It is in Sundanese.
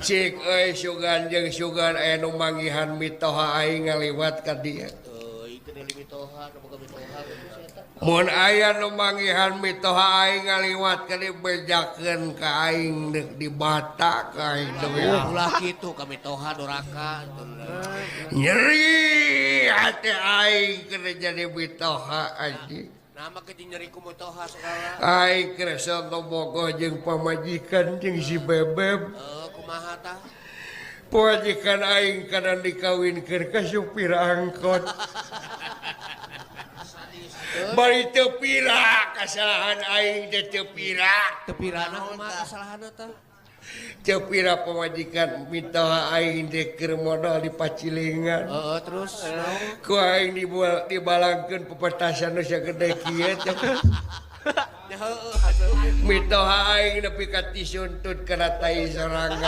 Cik sugan jeung sugan aya nu manggihan mitoha aing ngaliwat ka dieu. Mun aya nu manggihan mitoha aing ngaliwat ka dieu bejakeun ka aing deuk di bata ka aing deui. Ulah kitu ka mitoha doraka. Nyeri hati aing keur jadi mitoha anjing. Nama kecil nyeri ku mitoha segala. Aing kerasa bogoh jeung pamajikan jeung si Bebeb. Kumaha tah? Pamajikan aing kana dikawinkeun ka supir angkot. Bari teu pira kasalahan aing teh teu pira. Teu pirana kumaha kasalahanna tah? Teu pira pamajikan mitoha aing teh keur modal di Pacilingan. Terus Ku aing dibalangkeun pepetasan nu sagede kieu teh. Mitoha aing nepi ka tisuntut kana tai sorangan.